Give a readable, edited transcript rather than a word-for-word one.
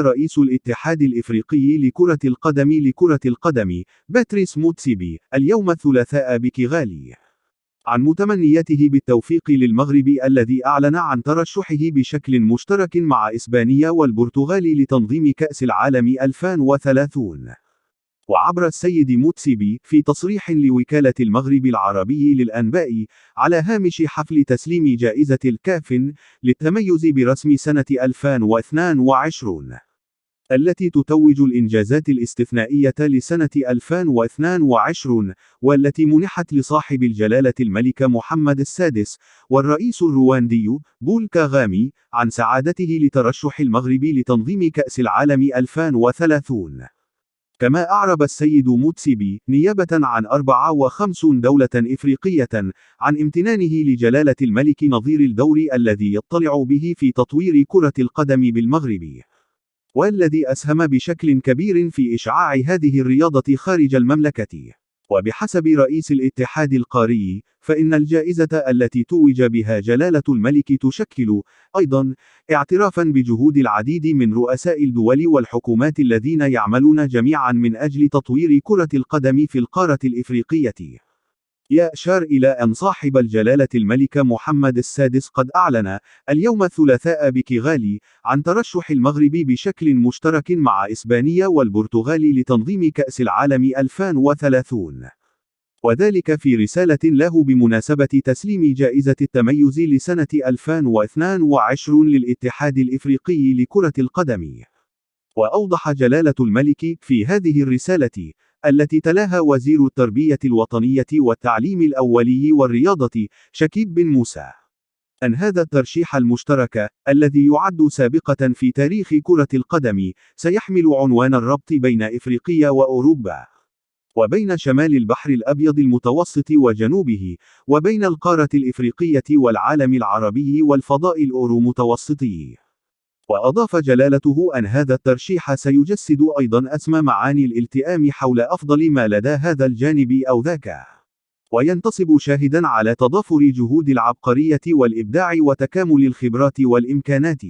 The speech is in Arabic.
رئيس الاتحاد الإفريقي لكرة القدم باتريس موتسيبي اليوم الثلاثاء بكيغالي عن متمنياته بالتوفيق للمغرب الذي أعلن عن ترشحه بشكل مشترك مع إسبانيا والبرتغال لتنظيم كأس العالم 2030. وعبر السيد موتسيبي في تصريح لوكالة المغرب العربي للأنباء على هامش حفل تسليم جائزة الكاف للتميز برسم سنة 2022 التي تتوج الإنجازات الاستثنائية لسنة 2022 والتي منحت لصاحب الجلالة الملك محمد السادس والرئيس الرواندي بول كاغامي عن سعادته لترشح المغرب لتنظيم كأس العالم 2030. كما أعرب السيد موتسيبي نيابة عن 54 دولة إفريقية عن امتنانه لجلالة الملك نظير الدور الذي يطلع به في تطوير كرة القدم بالمغرب، والذي أسهم بشكل كبير في إشعاع هذه الرياضة خارج المملكة. وبحسب رئيس الاتحاد القاري، فإن الجائزة التي توج بها جلالة الملك تشكل أيضا اعترافا بجهود العديد من رؤساء الدول والحكومات الذين يعملون جميعا من أجل تطوير كرة القدم في القارة الإفريقية. يشار إلى أن صاحب الجلالة الملك محمد السادس قد أعلن اليوم الثلاثاء بكيغالي عن ترشح المغرب بشكل مشترك مع إسبانيا والبرتغال لتنظيم كأس العالم 2030. وذلك في رسالة له بمناسبة تسليم جائزة التميز لسنة 2022 للاتحاد الإفريقي لكرة القدم. وأوضح جلالة الملك في هذه الرسالة التي تلاها وزير التربية الوطنية والتعليم الأولي والرياضة شكيب بن موسى أن هذا الترشيح المشترك الذي يعد سابقة في تاريخ كرة القدم سيحمل عنوان الربط بين إفريقيا وأوروبا، وبين شمال البحر الأبيض المتوسط وجنوبه، وبين القارة الإفريقية والعالم العربي والفضاء الأورو-متوسطي. وأضاف جلالته أن هذا الترشيح سيجسد أيضا أسمى معاني الالتئام حول أفضل ما لدى هذا الجانب أو ذاك، وينتصب شاهدا على تضافر جهود العبقرية والإبداع وتكامل الخبرات والإمكانات.